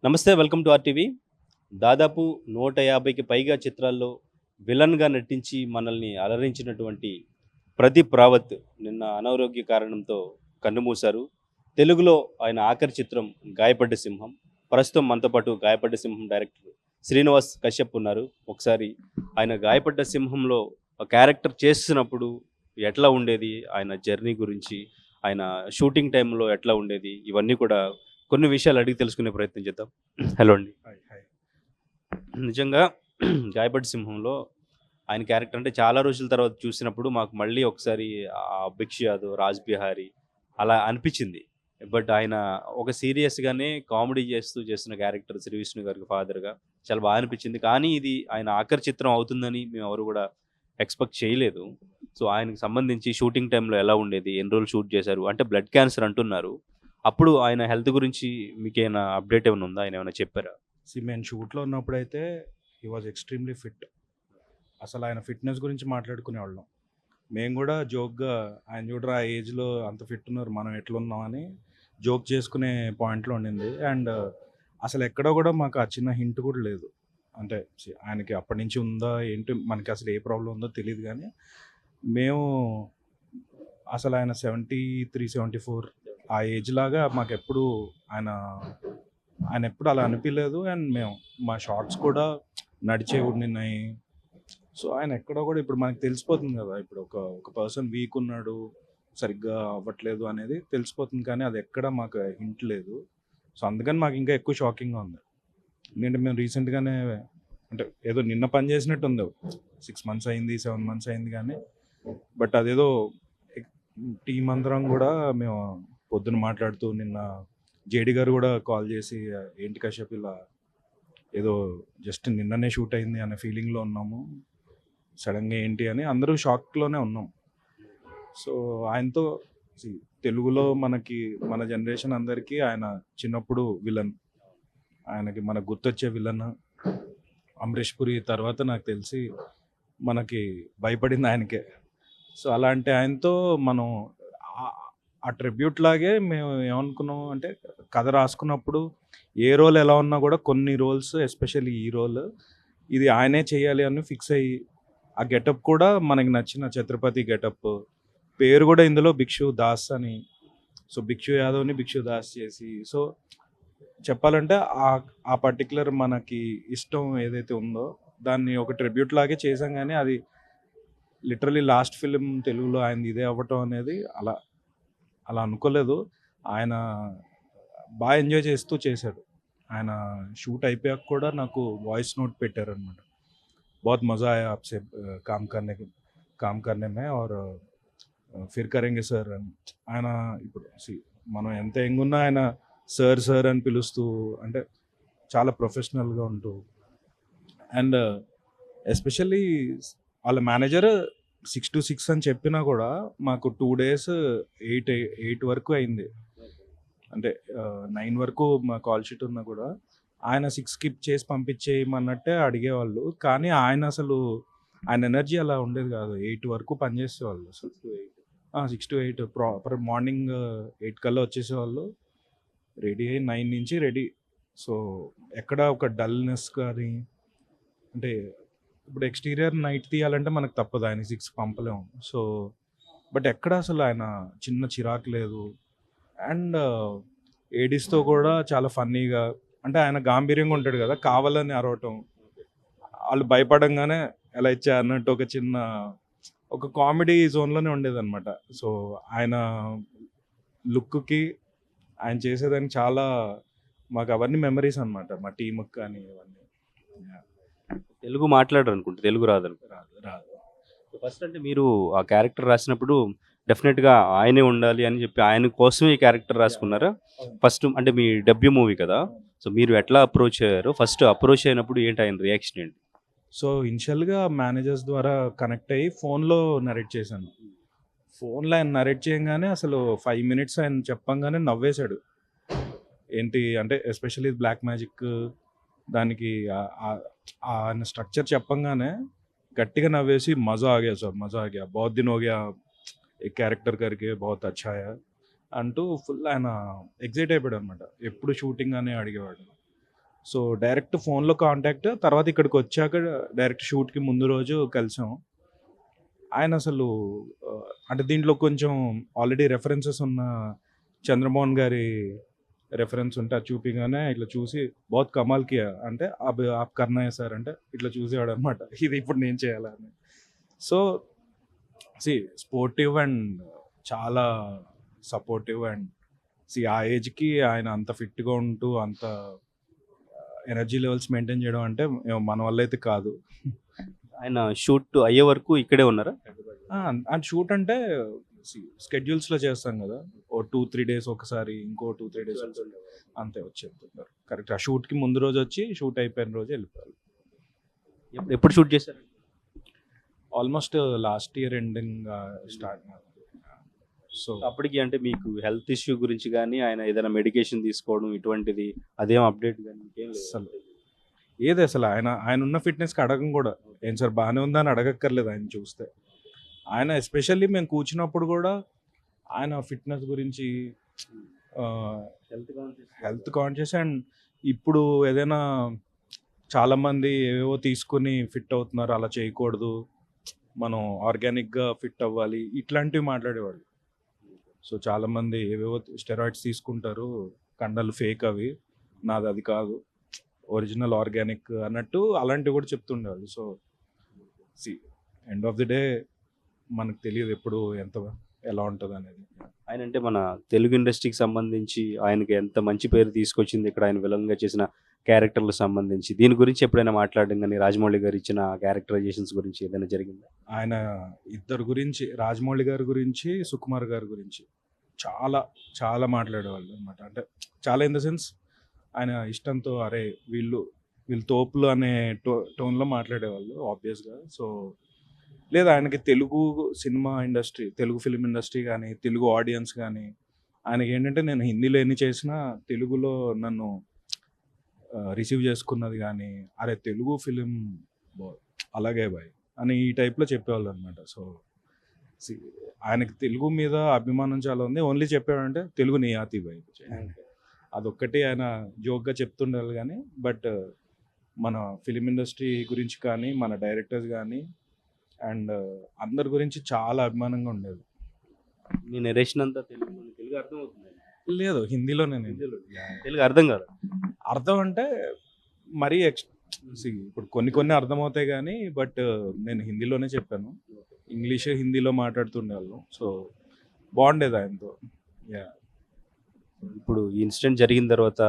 నమస్తే. Welcome to RTV. దాదాపు 150కి పైగా చిత్రాల్లో విలన్‌గా నటించి మనల్ని అలరించినటువంటి ప్రదీప్ రావత్ నిన్న అనారోగ్య కారణంతో కన్నుమూశారు. తెలుగులో ఆయన ఆఖరి చిత్రం 'గాయపడ్డ సింహం'. ప్రస్తుతం మనతో పాటు 'గాయపడ్డ సింహం' డైరెక్టర్ శ్రీనివాస్ కశ్యప్ ఉన్నారు. ఒకసారి ఆయన 'గాయపడ్డ సింహంలో' క్యారెక్టర్ చేస్తున్నప్పుడు ఎట్లా ఉండేది? ఆయన జర్నీ గురించి, ఆయన షూటింగ్ టైంలో ఎట్లా ఉండేది? ఇవన్నీ కూడా కొన్ని విషయాలు అడిగి తెలుసుకునే ప్రయత్నం చేద్దాం. హలో అండి. హాయ్. హాయ్. నిజంగా 'గాయపడ్డ సింహంలో' ఆయన క్యారెక్టర్ అంటే చాలా రోజుల తర్వాత చూసినప్పుడు మాకు మళ్ళీ ఒకసారి 'భిక్షు యాదవ్', 'రాజ్ బిహారీ' అలా అనిపిచ్చింది. బట్ ఆయన ఒక సీరియస్‌గానే కామెడీ చేస్తూ చేస్తున్న క్యారెక్టర్ 'శ్రీ విష్ణు' గారికి ఫాదర్‌గా చాలా అనిపిచ్చింది. కానీ ఇది ఆయన ఆఖరి చిత్రం అవుతుందని మేమెవరు గూడా ఎక్స్‌పెక్ట్ చేయలేదు. సో, ఆయనకి సంబంధించి షూటింగ్ టైమ్‌లో ఎలా ఉండేది? ఎన్ని రోజులు షూట్ చేశారు? అంటే బ్లడ్ క్యాన్సర్ అంటున్నారు. అప్పుడు ఆయన హెల్త్ గురించి మీకేమైనా అప్డేట్ ఏమైనా ఉందా? ఆయనేమైనా చెప్పారా? మేము షూట్‌లో ఉన్నప్పుడైతే హి వాస్ ఎక్స్‌ట్రీమ్‌లీ ఫిట్. అసలు ఆయన ఫిట్‌నెస్ గురించి మాట్లాడుకునేవాళ్ళం. మేము గూడా జోక్‌గా ఆయన చూడరా ఆ ఏజ్‌లో అంత ఫిట్ ఉన్నారు. మనం ఎట్లున్నాం అని జోక్ చేసుకునే పాయింట్‌లో ఉండింది. అండ్ అసలు ఎక్కడ గూడా మాకు ఆ చిన్న హింట్ కూడా లేదు. అంటే ఆయనకి అప్పటినుంచి ఉందా ఏంటి మనకి అసలు ఏ ప్రాబ్లమ్ ఉందో తెలీదు గానీ, మేము అసలు ఆయన 73, 74 ఆ ఏజ్ లాగా మాకెప్పుడు ఆయన ఆయనెప్పుడు అలా అనిపియలేదు. అండ్ మేము మా షాట్స్ కూడా నడిచేవి ఉండినాయి. సో, ఆయన ఎక్కడో కూడా ఇప్పుడు మనకు తెలిసిపోతుంది గదా! ఇప్పుడు ఒక ఒక పర్సన్ వీక్ ఉన్నాడు, సరిగ్గా అవ్వట్లేదు అనేది తెలిసిపోతుంది. కానీ అది ఎక్కడ మాకు హింట్ లేదు. సో, అందుకని మాకు ఇంకా ఎక్కువ షాకింగ్‌గా ఉంది. ఎందుకంటే మేము రీసెంట్‌గానే అంటే ఏదో నిన్న పని చేసినట్టుంది. 6 మంత్స్ అయింది, 7 మంత్స్ అయింది గానీ, బట్ అదేదో ఎక్ టీమ్ అందరం గూడా మేము పొద్దున మాట్లాడుతూ నిన్న జేడీ గారు గూడా కాల్ చేసి "ఏంటి కశ్యప్ ఇలా ఏదో జస్ట్ నిన్ననే షూట్ అయింది" అనే ఫీలింగ్‌లో ఉన్నాము. సడెన్‌గా ఏంటి అని అందరూ షాక్‌లోనే ఉన్నాం. సో, ఆయనతో సీ తెలుగులో మనకి మన జనరేషన్ అందరికీ ఆయన చిన్నప్పుడు విలన్. ఆయనకి మనకు గుర్తొచ్చే విలన్ 'అమరీష్ పురి' తర్వాత నాకు తెలిసి మనకి భయపడింది ఆయనకే. సో, అలాంటి ఆయనతో మనం ఆహ్, ఆ ట్రిబ్యూట్ లాగే మేము ఏమనుకున్నాం అంటే కథ రాసుకున్నప్పుడు ఏ రోల్ ఎలా ఉన్నా కూడా కొన్ని రోల్స్ ఎస్పెషల్లీ ఈ రోల్ ఇది ఆయనే చేయాలి అని ఫిక్స్ అయ్యి ఆ గెటప్ కూడా మనకి నచ్చిన 'ఛత్రపతి' గెటప్. పేరు కూడా ఇందులో 'భిక్షు దాస్' అని. సో, 'భిక్షు యాదవ్‌ని' 'భిక్షు దాస్' చేసి సో, చెప్పాలంటే ఆ పర్టిక్యులర్ మనకి ఇష్టం ఏదైతే ఉందో దాన్ని ఒక ట్రిబ్యూట్ లాగే చేసాం గానీ అది లిటరల్లీ లాస్ట్ ఫిల్మ్ తెలుగులో ఆయనది ఇదే అవ్వటం అనేది అలా అలా అనుకోలేదు. ఆయన ఎంజాయ్ చేస్తూ చేశాడు. ఆయన షూట్ అయిపోయాక కూడా నాకు వాయిస్ నోట్ పెట్టారనమాట. बहुत मज़ा आया आपसे काम करने में और फिर करेंगे సార్ అని. ఆయన ఇప్పుడు మనం ఎంత యంగున్నా ఆయన సార్, సార్ అని పిలుస్తూ అంటే చాలా ప్రొఫెషనల్‌గా ఉంటూ అండ్ ఎస్పెషల్లీ వాళ్ళ మేనేజర్ 6-6 అని చెప్పినా కూడా మాకు 2 డేస్ 8 వరకు అయింది. అంటే 9 వరకు మా కాల్ షీట్ ఉన్నా కూడా ఆయన 6 స్కిప్ చేసి పంపించేయమన్నట్టే అడిగేవాళ్ళు. కానీ ఆయన అసలు ఆయన ఎనర్జీ అలా ఉండేది కాదు. 8 వరకు పనిచేసేవాళ్ళు అసలు. 6-8 ప్రాపర్ మార్నింగ్ 8 కల్లా వచ్చేసేవాళ్ళు. రెడీ అయ్యి 9 నుంచి రెడీ. సో, ఎక్కడ ఒక డల్‌నెస్ కానీ అంటే ఇప్పుడు ఎక్స్‌టీరియర్ నైట్ తీయాలంటే మనకు తప్పదు. ఆయనకి 6కి పంపలేము. సో, బట్ ఎక్కడ అసలు ఆయన చిన్న చిరాకు లేదు. అండ్ ఏడీస్‌తో కూడా చాలా ఫన్నీగా అంటే ఆయన గాంభీర్యంగా ఉంటాడు కదా! కావాలని అరవటం. ఆళ్ళు భయపడంగానే ఎలా ఇచ్చా అన్నట్టు ఒక చిన్న ఒక కామెడీ జోన్‌లోనే ఉండేదనమాట. సో, ఆయన లుక్‌కి, ఆయన చేసేదానికి చాలా మాకు అవన్నీ మెమరీస్ అనమాట. మా టీమ్‌కి కానీ ఇవన్నీ. యాహ్! తెలుగు మాట్లాడరనుకుంటా. తెలుగు రాదనుకుంటా. రాదు. రాదు. ఫస్ట్ అంటే మీరు ఆ క్యారెక్టర్ రాసినప్పుడు డెఫినిట్‌గా ఆయనే ఉండాలి అని చెప్పి ఆయన కోసమే ఈ క్యారెక్టర్ రాసుకున్నారా? అవును. ఫస్ట్ అంటే మీ డెబ్యూ మూవీ కదా! అవును. సో, మీరు ఎట్లా అప్రోచ్ అయ్యారు? ఫస్ట్ అప్రోచ్ అయినప్పుడు ఏంటి ఆయన రియాక్షన్ ఏంటి? సో, ఇనిషియల్‌గా మేనేజర్స్ ద్వారా కనెక్ట్ అయ్యి ఫోన్‌లో నరేట్ చేశాను. ఫోన్‌లో ఆయన నరేట్ చేయంగానే అసలు 5 మినిట్స్ ఆయన చెప్పంగానే నవ్వేశాడు. ఏంటి అంటే ఎస్పెషల్లీ బ్లాక్ మ్యాజిక్ దానికి ఆయన స్ట్రక్చర్ చెప్పంగానే గట్టిగా నవ్వేసి మజా ఆ గయా సాబ్ మజా ఆ గయా. బహుత్ దిన్ హో గయా ఏ క్యారెక్టర్ కర్కే బహుత్ అచ్చా హై అంటూ ఫుల్ ఆయన ఎక్సైట్ అయిపోయాడనమాట. ఎప్పుడు షూటింగ్ అని అడిగేవాడు. సో డైరెక్ట్ ఫోన్లో కాంటాక్ట్, తర్వాత ఇక్కడికి వచ్చాక డైరెక్ట్ షూట్కి ముందు రోజు కలిసాం. ఆయన అసలు అంటే దీంట్లో కొంచెం ఆల్రెడీ రెఫరెన్సెస్ ఉన్న చంద్రమోహన్ గారి రెఫరెన్స్ ఉంటే అది చూపిగానే ఇట్లా చూసి బహుత్ కమాల్ కియా అంటే ఆప్ కర్నా హై సార్ అంటే ఇట్లా చూసేవాడు అనమాట, ఇది ఇప్పుడు నేను చేయాలని. సో స్పోర్టివ్ అండ్ చాలా సపోర్టివ్ అండ్ ఆ ఏజ్కి ఆయన అంత ఫిట్గా ఉంటూ అంత ఎనర్జీ లెవెల్స్ మెయింటైన్ చేయడం అంటే మన వల్ల అయితే కాదు. ఆయన షూట్ అయ్యే వరకు ఇక్కడే ఉన్నారా? అండ్ షూట్ అంటే స్కెడ్యూల్స్లో చేస్తాం కదా, ఓ 2-3 డేస్ ఒకసారి, ఇంకో 2-3 డేస్ అంతే వచ్చి వెళ్తుంటారు. కరెక్ట్ ఆ షూట్కి ముందు రోజు వచ్చి షూట్ అయిపోయిన రోజు వెళ్ళిపోయారు. ఎప్పుడు షూట్ చేశారు? Almost last year ending start. So అప్పటికి అంటే మీకు హెల్త్ ఇష్యూ గురించి కానీ ఆయన ఏదైనా మెడికేషన్ తీసుకోవడం ఇటువంటిది అదేం అప్డేట్ కానీ ఇంకేం లేదు అసలు ఏది అసలు ఆయన ఉన్న ఫిట్నెస్కి అడగం కూడా, ఏం సార్ బాగానే ఉందా అని అడగక్కర్లేదు ఆయన చూస్తే. ఆయన ఎస్పెషల్లీ మేము కూర్చున్నప్పుడు కూడా ఆయన ఫిట్నెస్ గురించి, హెల్త్ కాన్షియస్. అండ్ ఇప్పుడు ఏదైనా చాలామంది ఏవేవో తీసుకుని ఫిట్ అవుతున్నారు, అలా చేయకూడదు, మనం ఆర్గానిక్గా ఫిట్ అవ్వాలి, ఇట్లాంటివి మాట్లాడేవాళ్ళు. సో చాలామంది ఏవేవో స్టెరాయిడ్స్ తీసుకుంటారు, కండలు ఫేక్, అవి నాది అది కాదు, ఒరిజినల్ ఆర్గానిక్ అన్నట్టు అలాంటివి కూడా చెప్తుండేవాళ్ళు. So end of the day మనకు తెలియదు ఎప్పుడు ఎలా ఉంటుంది అనేది. ఆయన అంటే మన తెలుగు ఇండస్ట్రీకి సంబంధించి ఆయనకి ఎంత మంచి పేరు తీసుకొచ్చింది ఇక్కడ ఆయన విలన్గా చేసిన క్యారెక్టర్లకు సంబంధించి, దీని గురించి ఎప్పుడైనా మాట్లాడడం కానీ రాజమౌళి గారు ఇచ్చిన క్యారెక్టరైజేషన్స్ గురించి ఏదైనా జరిగిందా? ఆయన ఇద్దరు గురించి, రాజమౌళి గారి గురించి, సుకుమార్ గారి గురించి చాలా చాలా మాట్లాడేవాళ్ళు అనమాట. అంటే చాలా ఇన్ ద సెన్స్ ఆయన ఇష్టంతో, అరే వీళ్ళు తోపులు అనే టోన్లో మాట్లాడేవాళ్ళు ఆబ్వియస్గా. సో లేదా ఆయనకి Telugu cinema industry, Telugu film industry కానీ, తెలుగు ఆడియన్స్ కానీ, ఆయనకి ఏంటంటే నేను హిందీలో ఎన్ని చేసినా తెలుగులో నన్ను రిసీవ్ చేసుకున్నది కానీ, అరే తెలుగు ఫిలిం అలాగే బాయ్ అని ఈ టైప్లో చెప్పేవాళ్ళు అనమాట. సో ఆయనకి తెలుగు మీద అభిమానం చాలా ఉంది. ఓన్లీ చెప్పాడంటే తెలుగు నీ ఆతి బాయ్, అదొక్కటి ఆయన జోక్గా చెప్తుండాలి. కానీ బట్ మన ఫిలిం ఇండస్ట్రీ గురించి కానీ, మన డైరెక్టర్స్ కానీ అండ్ అందరి గురించి చాలా అభిమానంగా ఉండేది. మీ నెరేషన్ అంతా తెలుగు అర్థం అవుతుంది? లేదు, హిందీలోనే. తెలుగు అర్థం కాదు? అర్థం అంటే మరీ ఇప్పుడు కొన్ని అర్థమవుతాయి కానీ, బట్ నేను హిందీలోనే చెప్పాను. ఇంగ్లీష్ హిందీలో మాట్లాడుతుండేవాళ్ళం. సో బాగుండేది ఆయనతో. ఇప్పుడు ఈ ఇన్సిడెంట్ జరిగిన తర్వాత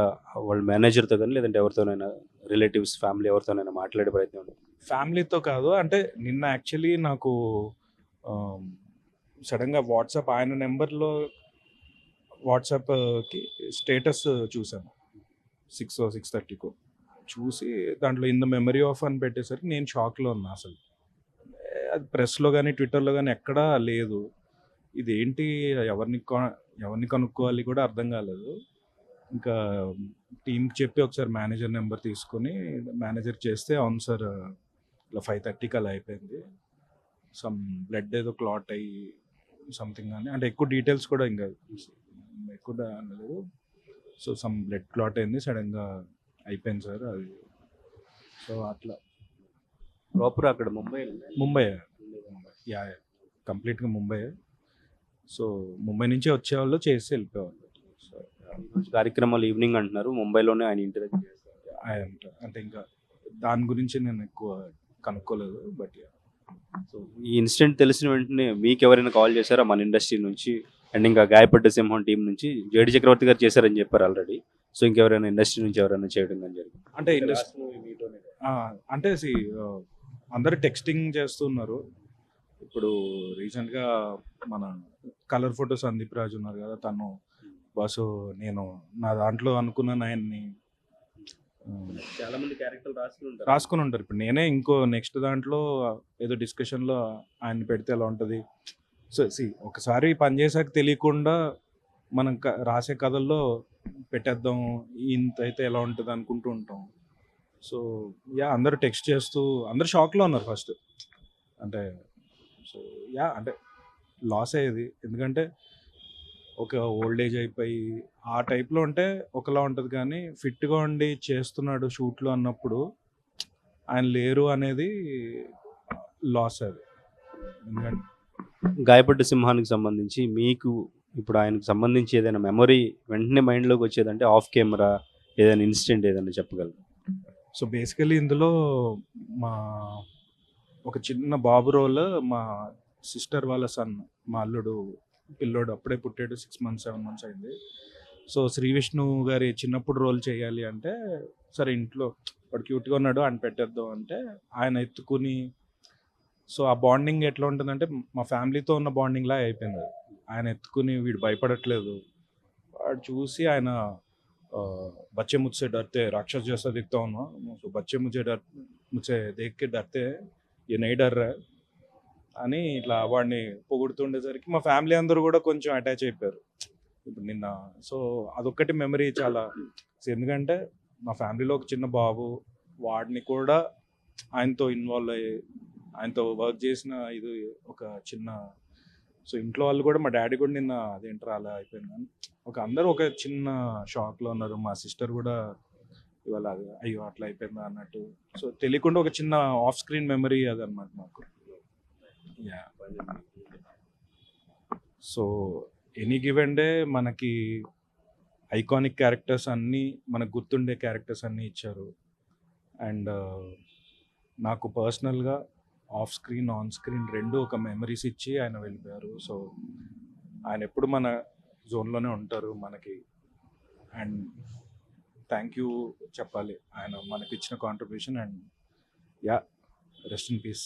వాళ్ళ మేనేజర్తో కానీ లేదంటే ఎవరితోనైనా రిలేటివ్స్, ఫ్యామిలీ ఎవరితోనైనా మాట్లాడే ప్రయత్నం ఉంది? ఫ్యామిలీతో కాదు, అంటే నిన్న యాక్చువల్లీ నాకు సడన్గా వాట్సాప్, ఆయన నెంబర్లో వాట్సాప్కి స్టేటస్ చూశాను 6:30 చూసి దాంట్లో ఇన్ ద మెమరీ ఆఫ్ అని పెట్టేసరికి నేను షాక్లో ఉన్నా. అసలు అది ప్రెస్లో కానీ ట్విట్టర్లో కానీ ఎక్కడా లేదు. ఇదేంటి, ఎవరిని కనుక్కోవాలి కూడా అర్థం కాలేదు. ఇంకా టీంకి చెప్పి ఒకసారి మేనేజర్ నెంబర్ తీసుకొని మేనేజర్ చేస్తే, అవును సార్ ఇలా 5:30 అలా అయిపోయింది, సమ్ బ్లడ్ ఏదో క్లాట్ అయ్యి సంథింగ్ అని, అంటే ఎక్కువ డీటెయిల్స్ కూడా ఇంకా ఎక్కువ అనలేదు. సో సమ్ బ్లడ్ క్లాట్ అయింది, సడన్గా అయిపోయింది సార్ అది. సో అట్లా. ప్రాపర్ అక్కడ ముంబై యా, కంప్లీట్గా ముంబై. సో ముంబై నుంచి వచ్చేవాళ్ళు, చేసి వెళ్ళిపోయేవాళ్ళు. సో కార్యక్రమాలు ఈవినింగ్ అంటున్నారు, ముంబైలోనే ఆయన ఇంటి దగ్గర అంటే ఇంకా దాని గురించి నేను ఎక్కువ కనుక్కోలేదు. బట్ సో ఈ ఇన్సిడెంట్ తెలిసిన వెంటనే మీకు ఎవరైనా కాల్ చేశారా మన ఇండస్ట్రీ నుంచి? అండ్ ఇంకా గాయపడ్డ సింహం టీం నుంచి జేడి చక్రవర్తి గారు చేశారని చెప్పారు ఆల్రెడీ. సో ఇంకెవరైనా ఇండస్ట్రీ నుంచి ఎవరైనా చేయడం కానీ జరిగింది? అంటే అంటే అందరు టెక్స్టింగ్ చేస్తున్నారు. ఇప్పుడు రీసెంట్గా మన కలర్ ఫోటో సందీప్ రాజు ఉన్నారు కదా, తను బాసు నేను నా దాంట్లో అనుకున్నాను ఆయన్ని చాలా మంది క్యారెక్టర్లు రాసుకుని ఉంటారు. ఇప్పుడు నేనే ఇంకో నెక్స్ట్ దాంట్లో ఏదో డిస్కషన్లో ఆయన పెడితే ఎలా ఉంటుంది. సో ఒకసారి పని చేశాక తెలియకుండా మనం రాసే కథల్లో పెట్టేద్దాం, ఇంత అయితే ఎలా ఉంటుంది అనుకుంటూ ఉంటాం. సో అందరూ టెక్స్ట్ చేస్తూ అందరు షాక్లో ఉన్నారు ఫస్ట్. అంటే సో అంటే లాస్ అయ్యేది, ఎందుకంటే ఒక ఓల్డ్ ఏజ్ అయిపోయి ఆ టైప్లో ఉంటే ఒకలా ఉంటుంది, కానీ ఫిట్గా ఉండి చేస్తున్నాడు షూట్లో అన్నప్పుడు ఆయన లేరు అనేది లాస్ అది. ఎందుకంటే గాయపడ్డ సింహానికి సంబంధించి మీకు ఇప్పుడు ఆయనకు సంబంధించి ఏదైనా మెమరీ వెంటనే మైండ్లోకి వచ్చేదంటే ఆఫ్ కెమెరా ఏదైనా ఇన్సిడెంట్ ఏదైనా చెప్పగలరు? సో బేసికలీ ఇందులో మా ఒక చిన్న బాబు రోల్ మా సిస్టర్ వాళ్ళ సన్, మా అల్లుడు పిల్లోడు అప్పుడే పుట్టాడు, 6 మంత్స్ 7 మంత్స్ అయింది. సో శ్రీ విష్ణు గారి చిన్నప్పుడు రోల్ చేయాలి అంటే సరే ఇంట్లో వాడు క్యూట్గా ఉన్నాడు ఆయన పెట్టేద్దాం అంటే ఆయన ఎత్తుకుని, సో ఆ బాండింగ్ ఎట్లా ఉంటుందంటే మా ఫ్యామిలీతో ఉన్న బాండింగ్ లా అయిపోయింది అది. ఆయన ఎత్తుకుని వీడు భయపడట్లేదు, వాడు చూసి ఆయన बच्चे मुझसे डरते राक्षस जैसा दिखता हूँ ना, तो बच्चे मुझसे देख के डरते हैं, ये नहीं डर रहा है అని ఇట్లా వాడిని పొగుడుతుండేసరికి మా ఫ్యామిలీ అందరూ కూడా కొంచెం అటాచ్ అయిపోయారు ఇప్పుడు నిన్న. సో అదొక్కటి మెమరీ చాలా. ఎందుకంటే మా ఫ్యామిలీలో ఒక చిన్న బాబు, వాడిని కూడా ఆయనతో ఇన్వాల్వ్ అయ్యి ఆయనతో వర్క్ చేసిన ఇది ఒక చిన్న. సో ఇంట్లో వాళ్ళు కూడా మా డాడీ కూడా నిన్న అదేంటారు అలా అయిపోయిందని ఒక అందరూ ఒక చిన్న షాక్లో ఉన్నారు. మా సిస్టర్ కూడా ఇవాళ అది అయ్యో అట్లా అయిపోయిందా అన్నట్టు. సో తెలియకుండా ఒక చిన్న ఆఫ్ స్క్రీన్ మెమరీ అదనమాట మాకు. Yeah. So any given day మనకి ఐకానిక్ క్యారెక్టర్స్ అన్నీ, మనకు గుర్తుండే క్యారెక్టర్స్ అన్నీ ఇచ్చారు. అండ్ నాకు పర్సనల్గా ఆఫ్ స్క్రీన్ ఆన్ స్క్రీన్ రెండు ఒక మెమరీస్ ఇచ్చి ఆయన వెళ్ళిపోయారు. సో ఆయన ఎప్పుడు మన జోన్లోనే ఉంటారు మనకి. అండ్ థ్యాంక్ యూ చెప్పాలి ఆయన మనకి ఇచ్చిన contribution. And yeah, rest in peace.